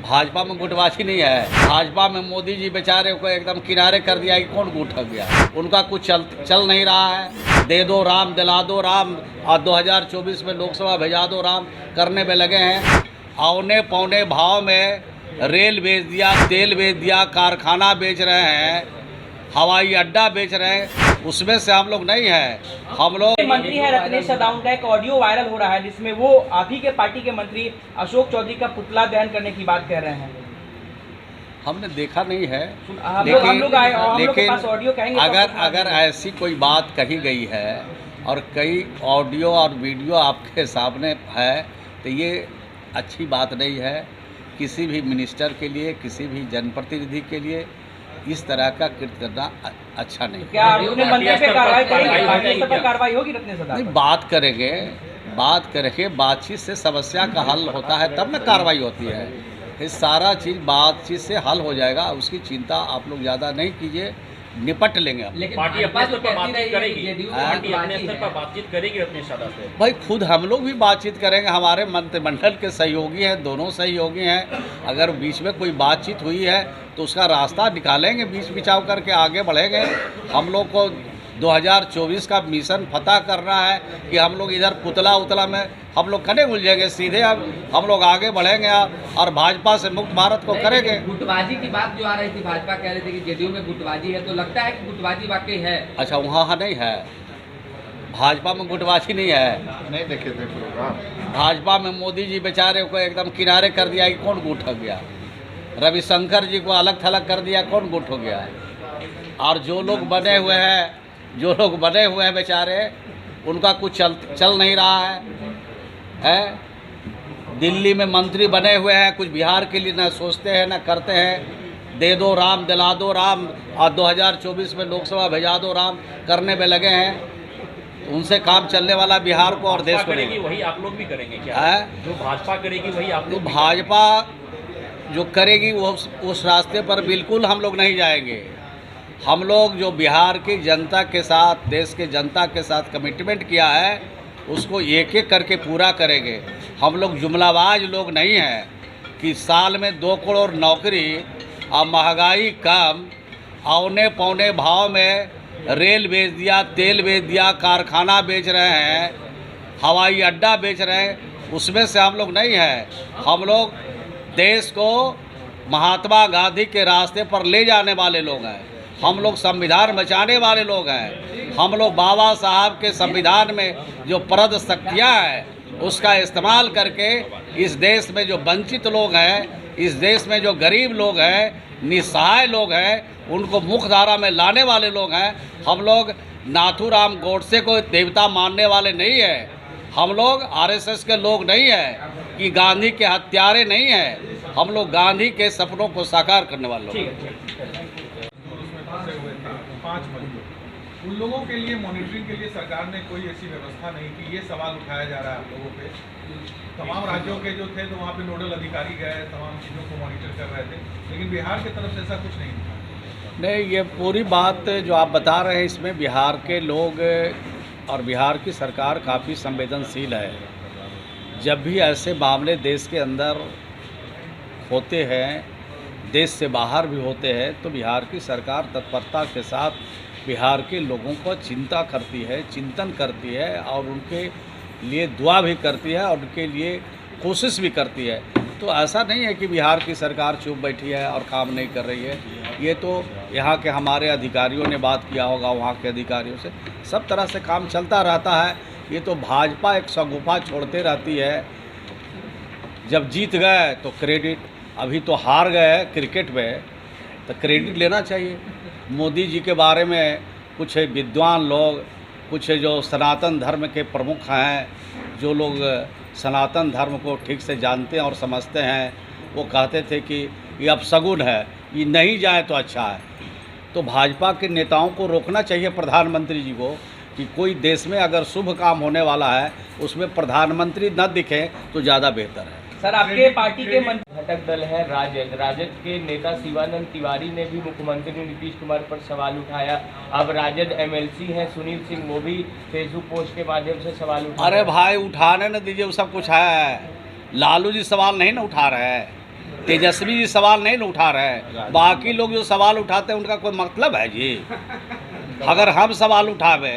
भाजपा में गुटबाजी नहीं है। भाजपा में मोदी जी बेचारे को एकदम किनारे कर दिया कि कौन गुट गया। उनका कुछ चल नहीं रहा है। दे दो राम, दिला दो राम और 2024 में लोकसभा भेजा दो राम करने में लगे हैं। औने पौने भाव में रेल बेच दिया, तेल बेच दिया, कारखाना बेच रहे हैं, हवाई अड्डा बेच रहे हैं। उसमें से हम लोग नहीं है। हम लोग मंत्री है रत्नेश सदाउन का एक ऑडियो वायरल हो रहा है जिसमें वो आप ही के पार्टी के मंत्री अशोक चौधरी का पुतला दहन करने की बात कह रहे हैं। हमने देखा नहीं है, लेकिन ऑडियो कहेंगे अगर ऐसी कोई बात कही गई है और कई ऑडियो और वीडियो आपके सामने है तो ये अच्छी बात नहीं है। किसी भी मिनिस्टर के लिए, किसी भी जनप्रतिनिधि के लिए इस तरह का कृत्य करना अच्छा नहीं। क्या अपने मंत्री पे कार्रवाई करेंगे? पार्टी पर कार्रवाई होगी रत्नेश सदाउन? नहीं, बात करेंगे। बातचीत से समस्या का हल होता है, तब न कार्रवाई होती है। ये सारा चीज़ बातचीत से हल हो जाएगा, उसकी चिंता आप लोग ज़्यादा नहीं कीजिए, निपट लेंगे हम। लेकिन पार्टी अपने स्तर पर बातचीत करेगी, पार्टी अपने स्तर पर बातचीत करेगी रत्नेश सदाउन से। भाई खुद हम लोग भी बातचीत करेंगे। हमारे मंत्रिमंडल के सहयोगी हैं, दोनों सहयोगी हैं। अगर बीच में कोई बातचीत हुई है तो उसका रास्ता निकालेंगे, बीच बिचाव करके आगे बढ़ेंगे। हम लोग को 2024 का मिशन फतह करना है कि हम लोग इधर पुतला में हम लोग कने उलझेंगे। सीधे अब हम लोग आगे बढ़ेंगे और भाजपा से मुक्त भारत को करेंगे। गुटबाजी की बात जो आ रही थी, भाजपा कह रही थी कि जेडीयू में गुटबाजी है, तो लगता है कि गुटबाजी वाकई है? अच्छा, वहाँ नहीं है। भाजपा में गुटबाजी नहीं है। नहीं देखे थे प्रोग्राम। भाजपा में मोदी जी बेचारे को एकदम किनारे कर दिया कि कौन गुट हो गया। रविशंकर जी को अलग थलग कर दिया, कौन गुट हो गया। और जो लोग बने हुए हैं बेचारे, उनका कुछ चल नहीं रहा है। दिल्ली में मंत्री बने हुए हैं, कुछ बिहार के लिए ना सोचते हैं ना करते हैं। दे दो राम, दिला दो राम और 2024 में लोकसभा भेजा दो राम करने में लगे हैं। उनसे काम चलने वाला बिहार को और देश को करेगी वही आप लोग भी करेंगे क्या? जो भाजपा करेगी वही आप लोग? भाजपा जो करेगी वो उस रास्ते पर बिल्कुल हम लोग नहीं जाएंगे। हम लोग जो बिहार की जनता के साथ, देश के जनता के साथ कमिटमेंट किया है उसको एक एक करके पूरा करेंगे। हम लोग जुमलाबाज लोग नहीं हैं कि साल में 2 करोड़ नौकरी और महंगाई कम, औने पौने भाव में रेल बेच दिया, तेल बेच दिया, कारखाना बेच रहे हैं, हवाई अड्डा बेच रहे हैं। उसमें से हम लोग नहीं हैं। हम लोग देश को महात्मा गांधी के रास्ते पर ले जाने वाले लोग हैं। हम लोग संविधान बचाने वाले लोग हैं। हम लोग बाबा साहब के संविधान में जो प्रद शक्तियाँ हैं उसका इस्तेमाल करके इस देश में जो वंचित लोग हैं, इस देश में जो गरीब लोग हैं, निस्सहाय लोग हैं, उनको मुख्य धारा में लाने वाले लोग हैं। हम लोग नाथूराम गोडसे को देवता मानने वाले नहीं हैं। हम लोग आरएसएस के लोग नहीं हैं कि गांधी के हत्यारे नहीं हैं। हम लोग गांधी के सपनों को साकार करने वाले लोग हैं। 5 मजदूर, उन लोगों के लिए मॉनिटरिंग के लिए सरकार ने कोई ऐसी व्यवस्था नहीं की। ये सवाल उठाया जा रहा है आप लोगों पे। तमाम राज्यों के जो थे तो वहाँ पे नोडल अधिकारी गए, तमाम चीज़ों को मॉनिटर कर रहे थे, लेकिन बिहार की तरफ से ऐसा कुछ नहीं था। नहीं, ये पूरी बात जो आप बता रहे हैं इसमें बिहार के लोग और बिहार की सरकार काफ़ी संवेदनशील है। जब भी ऐसे मामले देश के अंदर होते हैं, देश से बाहर भी होते हैं, तो बिहार की सरकार तत्परता के साथ बिहार के लोगों को चिंता करती है, चिंतन करती है और उनके लिए दुआ भी करती है और उनके लिए कोशिश भी करती है। तो ऐसा नहीं है कि बिहार की सरकार चुप बैठी है और काम नहीं कर रही है। ये तो यहाँ के हमारे अधिकारियों ने बात किया होगा, वहाँ के अधिकारियों से सब तरह से काम चलता रहता है। ये तो भाजपा एक शगुफा छोड़ते रहती है। जब जीत गए तो क्रेडिट, अभी तो हार गए क्रिकेट में तो क्रेडिट लेना चाहिए। मोदी जी के बारे में कुछ विद्वान लोग, कुछ जो सनातन धर्म के प्रमुख हैं, जो लोग सनातन धर्म को ठीक से जानते हैं और समझते हैं, वो कहते थे कि ये अपशगुन है, ये नहीं जाए तो अच्छा है। तो भाजपा के नेताओं को रोकना चाहिए प्रधानमंत्री जी को कि कोई देश में अगर शुभ काम होने वाला है उसमें प्रधानमंत्री न दिखे तो ज़्यादा बेहतर है। सर, आपके पार्टी के घटक दल है राजद के नेता शिवानंद तिवारी ने भी मुख्यमंत्री नीतीश कुमार पर सवाल उठाया। अब राजद एमएलसी हैं सुनील सिंह, वो भी फेसबुक पोस्ट के माध्यम से सवाल उठा। अरे भाई, उठाने न दीजिए, वो सब कुछ है। लालू जी सवाल नहीं ना उठा रहे हैं। तेजस्वी जी सवाल नहीं उठा रहे हैं, बाकी लोग जो सवाल उठाते हैं उनका कोई मतलब है जी? अगर हम सवाल उठावे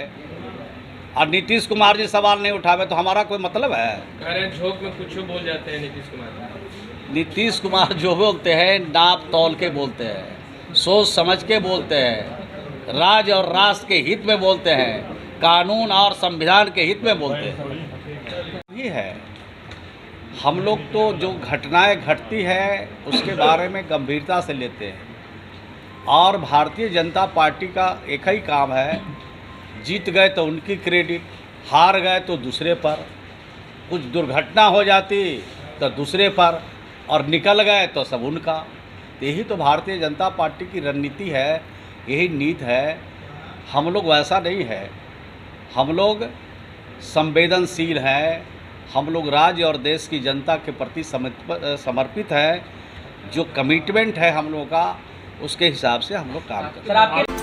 और नीतीश कुमार जी सवाल नहीं उठावे तो हमारा कोई मतलब है? झोंक में कुछ बोल जाते हैं नीतीश कुमार। नीतीश कुमार जो बोलते हैं नाप तौल के बोलते हैं, सोच समझ के बोलते हैं, राज्य और राष्ट्र के हित में बोलते हैं, कानून और संविधान के हित में बोलते हैं। ही है, हम लोग तो जो घटनाएं घटती है उसके बारे में गंभीरता से लेते हैं और भारतीय जनता पार्टी का एक ही काम है, जीत गए तो उनकी क्रेडिट, हार गए तो दूसरे पर, कुछ दुर्घटना हो जाती तो दूसरे पर, और निकल गए तो सब उनका। यही तो भारतीय जनता पार्टी की रणनीति है, यही नीति है। हम लोग वैसा नहीं है, हम लोग संवेदनशील हैं, हम लोग राज्य और देश की जनता के प्रति समर्पित है। जो कमिटमेंट है हम लोगों का, उसके हिसाब से हम लोग काम करते हैं।